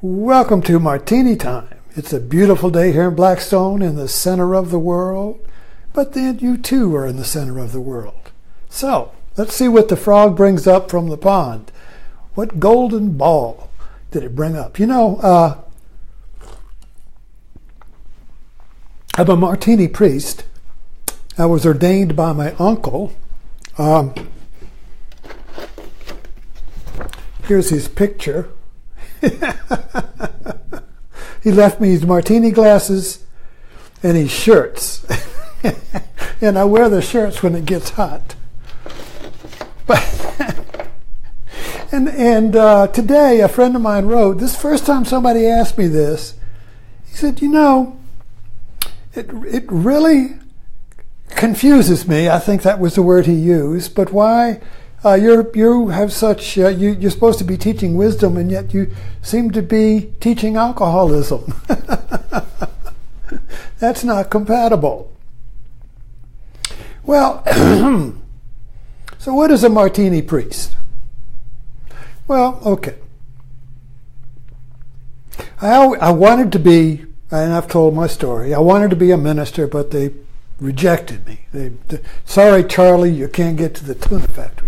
Welcome to Martini Time. It's a beautiful day here in Blackstone in the center of the world, but then you too are in the center of the world. So, let's see what the frog brings up from the pond. What golden ball did it bring up? I'm a Martini priest. I was ordained by my uncle. Here's his picture. He left me his martini glasses and his shirts. And I wear the shirts when it gets hot. But and today a friend of mine wrote, this first time somebody asked me this, he said, it really confuses me. I think that was the word he used, but why you have such you're supposed to be teaching wisdom, and yet you seem to be teaching alcoholism. That's not compatible. Well, so what is a martini priest? Well, okay. I wanted to be, and I've told my story, I wanted to be a minister, but they rejected me. Sorry, Charlie, you can't get to the tuna factory.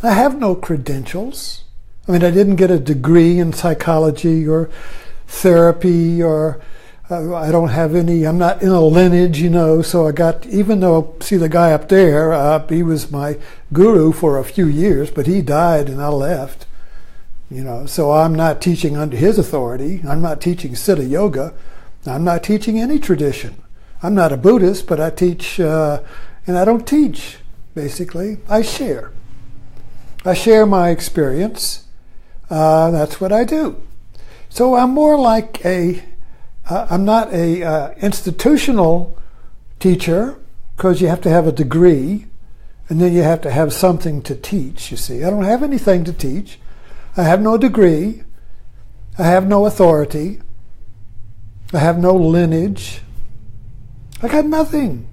I have no credentials. I mean, I didn't get a degree in psychology or therapy, or I don't have any, I'm not in a lineage, so I got, even though, see the guy up there, he was my guru for a few years, but he died and I left, so I'm not teaching under his authority. I'm not teaching Siddha Yoga. I'm not teaching any tradition. I'm not a Buddhist, but I teach, and I don't teach, basically. I share. I share my experience. That's what I do. So I'm more like I'm not a institutional teacher, because you have to have a degree, and then you have to have something to teach, you see. I don't have anything to teach. I have no degree. I have no authority. I have no lineage. I got nothing.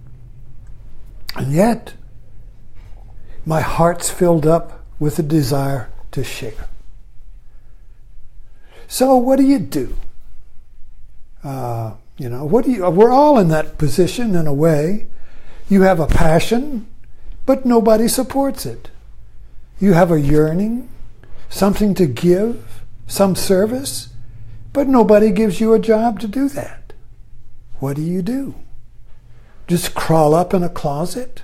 And yet, my heart's filled up with a desire to share. So what do you do? We're all in that position in a way. You have a passion, but nobody supports it. You have a yearning, something to give, some service, but nobody gives you a job to do that. What do? Just crawl up in a closet?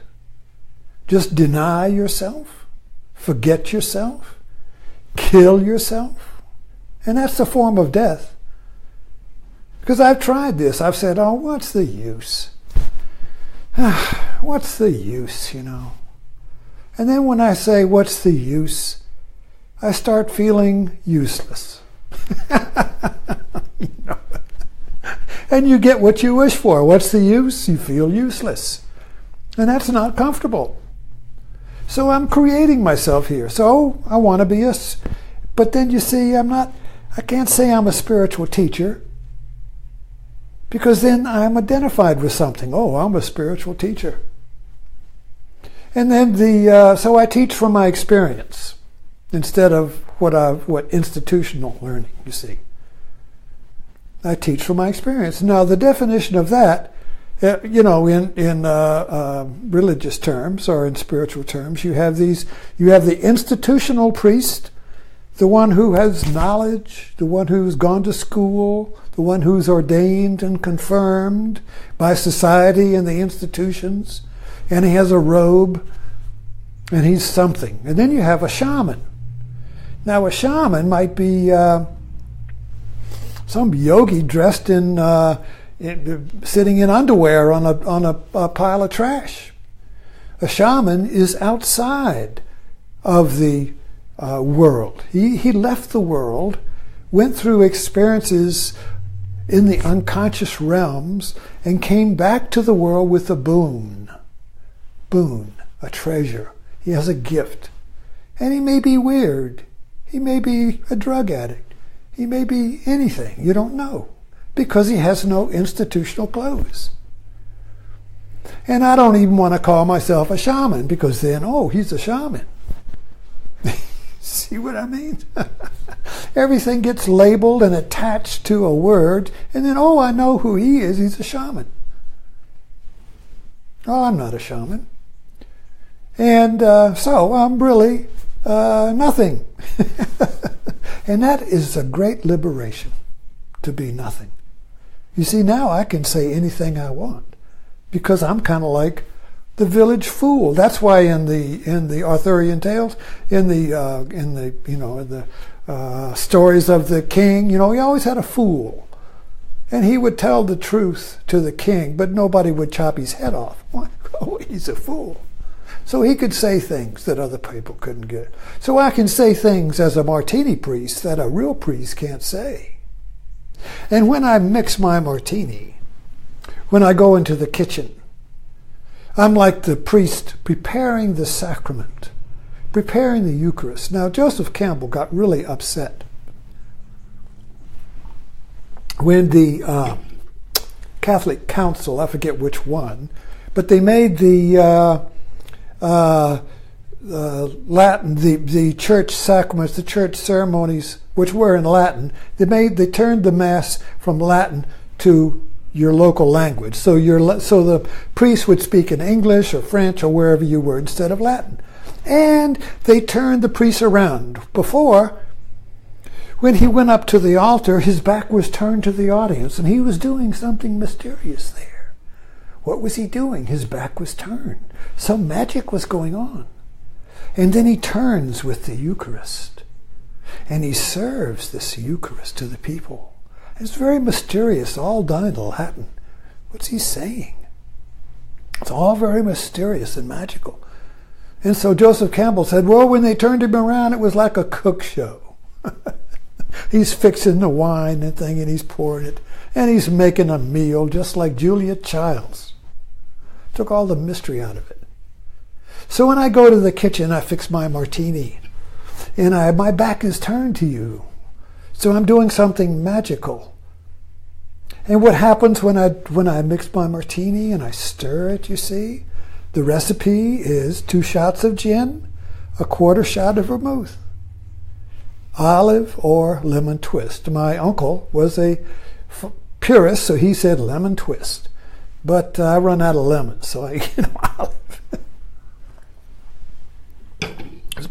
Just deny yourself? Forget yourself? Kill yourself? And that's the form of death. Because I've tried this. I've said, what's the use? What's the use, And then when I say, what's the use? I start feeling useless. And you get what you wish for. What's the use? You feel useless. And that's not comfortable. So I'm creating myself here. So I want to be but then you see, I can't say I'm a spiritual teacher, because then I'm identified with something. I'm a spiritual teacher. And then so I teach from my experience instead of what institutional learning, you see. I teach from my experience. Now the definition of that, in religious terms or in spiritual terms, you have the institutional priest, the one who has knowledge, the one who's gone to school, the one who's ordained and confirmed by society and the institutions, and he has a robe, and he's something. And then you have a shaman. Now a shaman might be some yogi dressed in sitting in underwear on a pile of trash. A shaman is outside of the world. He left the world, went through experiences in the unconscious realms, and came back to the world with a boon, a treasure. He has a gift. And he may be weird. He may be a drug addict. He may be anything. You don't know, because he has no institutional clothes. And I don't even want to call myself a shaman, because then, he's a shaman. See what I mean? Everything gets labeled and attached to a word, and then, oh, I know who he is. He's a shaman. Oh, I'm not a shaman. And so I'm really nothing. And that is a great liberation, to be nothing. You see, now I can say anything I want, because I'm kind of like the village fool. That's why in the Arthurian tales, in the stories of the king, he always had a fool, and he would tell the truth to the king, but nobody would chop his head off. Oh, he's a fool. So he could say things that other people couldn't get. So I can say things as a martini priest that a real priest can't say. And when I mix my martini, when I go into the kitchen, I'm like the priest preparing the sacrament, preparing the Eucharist. Now, Joseph Campbell got really upset when the Catholic Council, I forget which one, but they made the Latin, the church sacraments, the church ceremonies, which were in Latin, they turned the Mass from Latin to your local language. So the priest would speak in English or French or wherever you were instead of Latin. And they turned the priest around. Before, when he went up to the altar, his back was turned to the audience, and he was doing something mysterious there. What was he doing? His back was turned. Some magic was going on. And then he turns with the Eucharist, and he serves this Eucharist to the people. It's very mysterious, all done in Latin. What's he saying? It's all very mysterious and magical. And so Joseph Campbell said, well, when they turned him around, it was like a cook show. He's fixing the wine and thing, and he's pouring it, and he's making a meal just like Julia Childs. Took all the mystery out of it. So when I go to the kitchen, I fix my martini, and my back is turned to you. So I'm doing something magical. And what happens when I mix my martini and I stir it, you see? The recipe is 2 shots of gin, a 1/4 shot of vermouth, olive or lemon twist. My uncle was a purist, so he said lemon twist. But I run out of lemons, so I olive.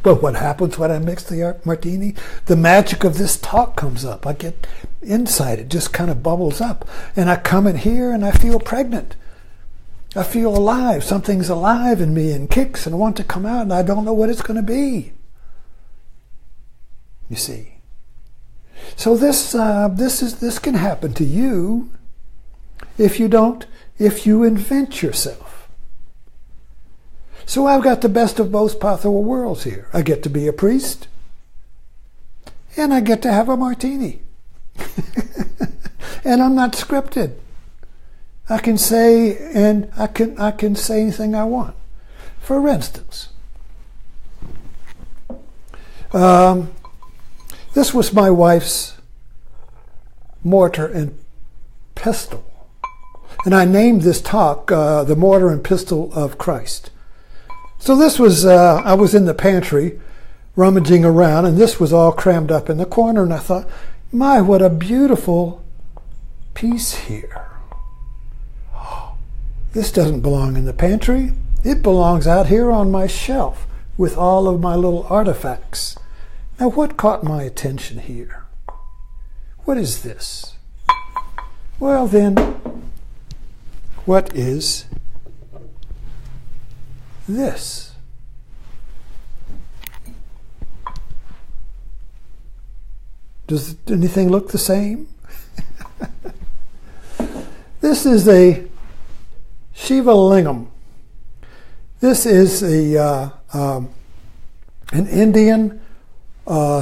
But what happens when I mix the martini? The magic of this talk comes up. I get insight. It just kind of bubbles up. And I come in here and I feel pregnant. I feel alive. Something's alive in me and kicks and I want to come out, and I don't know what it's going to be. You see. So this can happen to you if you invent yourself. So I've got the best of both possible worlds here. I get to be a priest, and I get to have a martini. And I'm not scripted. I can say anything I want. For instance, this was my wife's Mortar and Pestle. And I named this talk the Mortar and Pestle of Christ. So this was, I was in the pantry rummaging around, and this was all crammed up in the corner, and I thought, my, what a beautiful piece here. This doesn't belong in the pantry. It belongs out here on my shelf with all of my little artifacts. Now, what caught my attention here? What is this? Well, then, what is this? Does anything look the same? This is a Shiva Lingam. This is an Indian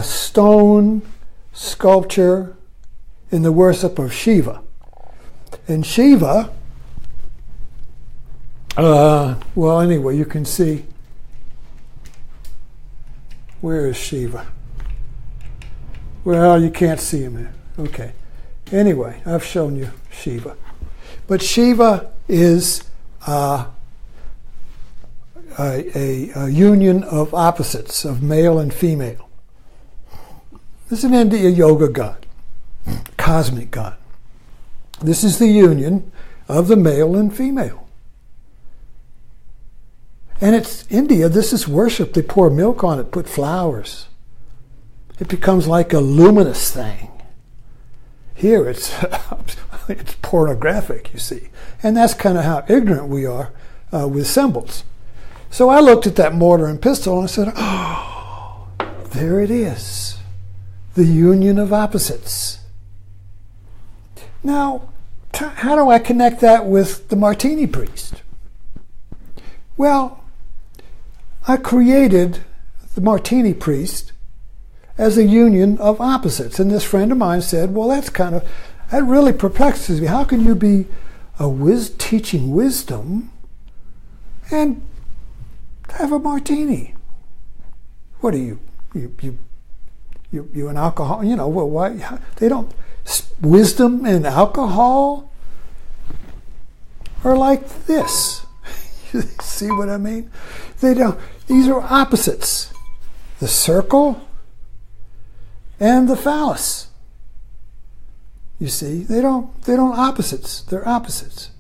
stone sculpture in the worship of Shiva. And Shiva, well, anyway, you can see, where is Shiva? Well, you can't see him here. Okay. Anyway, I've shown you Shiva. But Shiva is a union of opposites, of male and female. This is an India yoga god, cosmic god. This is the union of the male and female. And it's India, this is worship. They pour milk on it, put flowers. It becomes like a luminous thing. Here it's it's pornographic, you see. And that's kind of how ignorant we are with symbols. So I looked at that mortar and pestle and I said, oh, there it is. The union of opposites. Now, how do I connect that with the Martini priest? Well, I created the Martini priest as a union of opposites. And this friend of mine said, well, that really perplexes me. How can you be teaching wisdom and have a martini? What are you an alcohol? You know, well, why they don't? Wisdom and alcohol are like this. You see what I mean? They don't. These are opposites: the circle and the phallus. You see, they don't opposites. They're opposites.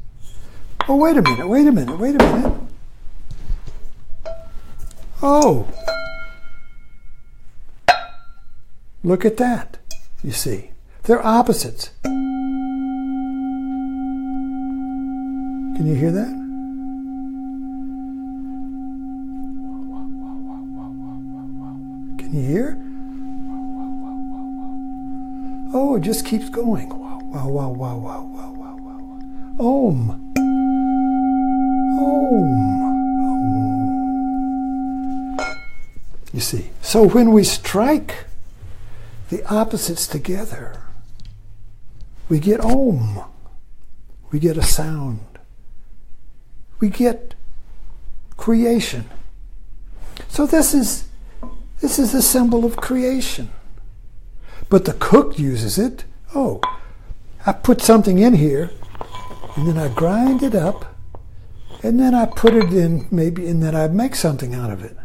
Oh, wait a minute. Oh, look at that. You see, they're opposites. Can you hear that? Can you hear? Oh, it just keeps going. Wow. Om. You see, so when we strike the opposites together, we get Om. We get a sound. We get creation. So this is the symbol of creation. But the cook uses it. Oh, I put something in here, and then I grind it up, and then I put it in and then I make something out of it.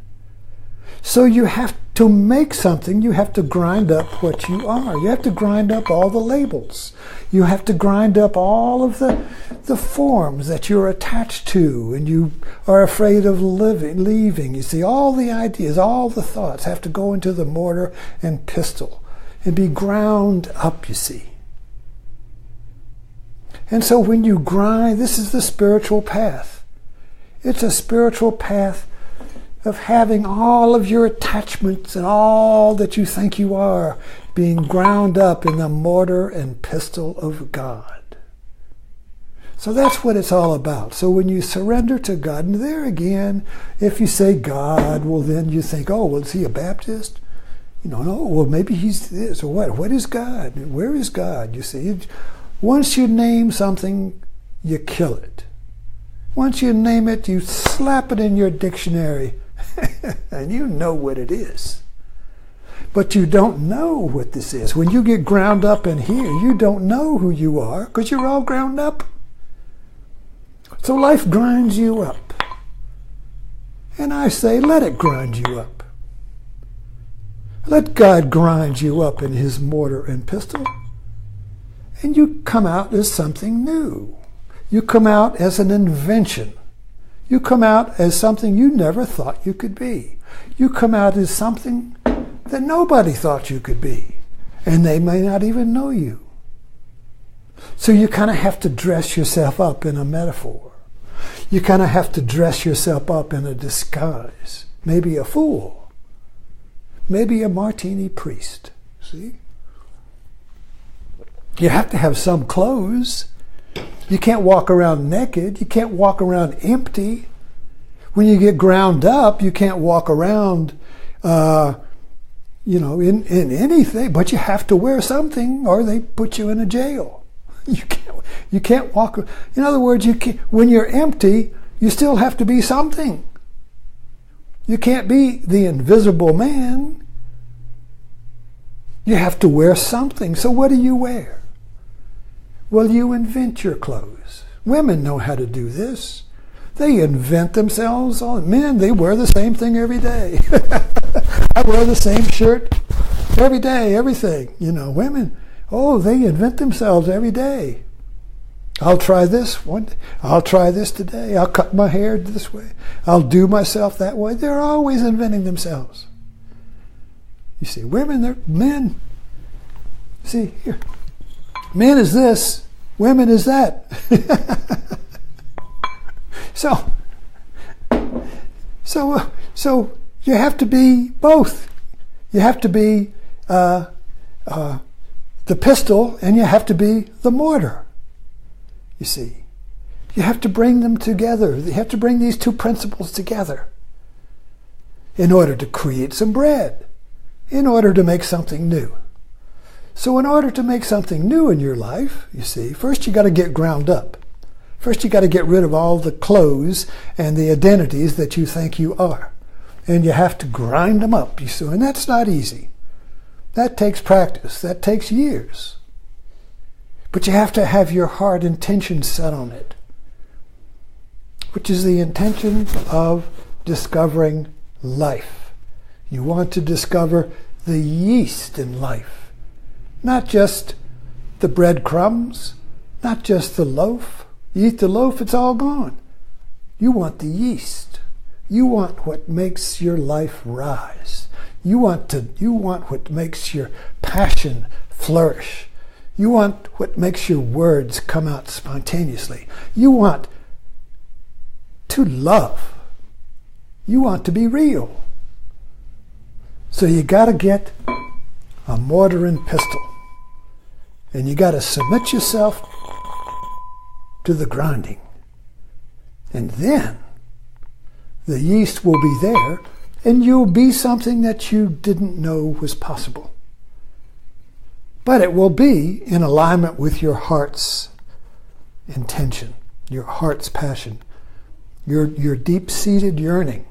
So you have to make something, you have to grind up what you are. You have to grind up all the labels. You have to grind up all of the forms that you're attached to and you are afraid of leaving. You see, all the ideas, all the thoughts have to go into the mortar and pestle and be ground up, you see. And so when you grind, this is the spiritual path. It's a spiritual path of having all of your attachments and all that you think you are being ground up in the mortar and pestle of God. So that's what it's all about. So when you surrender to God, and there again, if you say God, well then you think, oh, well, is he a Baptist? You know, no, well maybe he's this or what. What is God? Where is God? You see, once you name something, you kill it. Once you name it, you slap it in your dictionary and you know what it is. But you don't know what this is. When you get ground up in here, you don't know who you are because you're all ground up. So life grinds you up. And I say, let it grind you up. Let God grind you up in his mortar and pestle. And you come out as something new. You come out as an invention. You come out as something you never thought you could be. You come out as something that nobody thought you could be. And they may not even know you. So you kind of have to dress yourself up in a metaphor. You kind of have to dress yourself up in a disguise. Maybe a fool. Maybe a martini priest. See? You have to have some clothes. You can't walk around naked. You can't walk around empty. When you get ground up, you can't walk around, in anything. But you have to wear something, or they put you in a jail. You can't walk. In other words, when you're empty, you still have to be something. You can't be the invisible man. You have to wear something. So what do you wear? Well, you invent your clothes. Women know how to do this. They invent themselves. Men, they wear the same thing every day. I wear the same shirt Every day, everything. Women, they invent themselves every day. I'll try this one. I'll try this today. I'll cut my hair this way. I'll do myself that way. They're always inventing themselves. You see, women, they're men. See, here. Men is this. Women is that. So you have to be both. You have to be the pistol, and you have to be the mortar. You see, you have to bring them together. You have to bring these two principles together in order to create some bread, in order to make something new. So in order to make something new in your life, you see, first you got to get ground up. First you got to get rid of all the clothes and the identities that you think you are. And you have to grind them up, you see, and that's not easy. That takes practice. That takes years. But you have to have your heart intention set on it, which is the intention of discovering life. You want to discover the yeast in life, not just the breadcrumbs, not just the loaf. You eat the loaf, it's all gone. You want the yeast. You want what makes your life rise. You want what makes your passion flourish. You want what makes your words come out spontaneously. You want to love. You want to be real. So you got to get a mortar and pestle. And you got to submit yourself to the grinding. And then the yeast will be there, and you'll be something that you didn't know was possible. But it will be in alignment with your heart's intention, your heart's passion, your deep-seated yearning.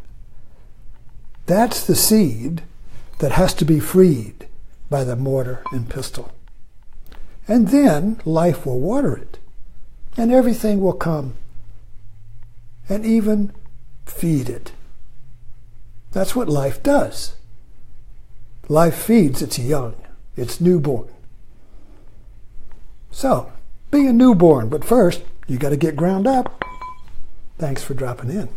That's the seed that has to be freed by the mortar and pestle. And then life will water it, and everything will come and even feed it. That's what life does. Life feeds its young, its newborn. So, be a newborn, but first, you got to get ground up. Thanks for dropping in.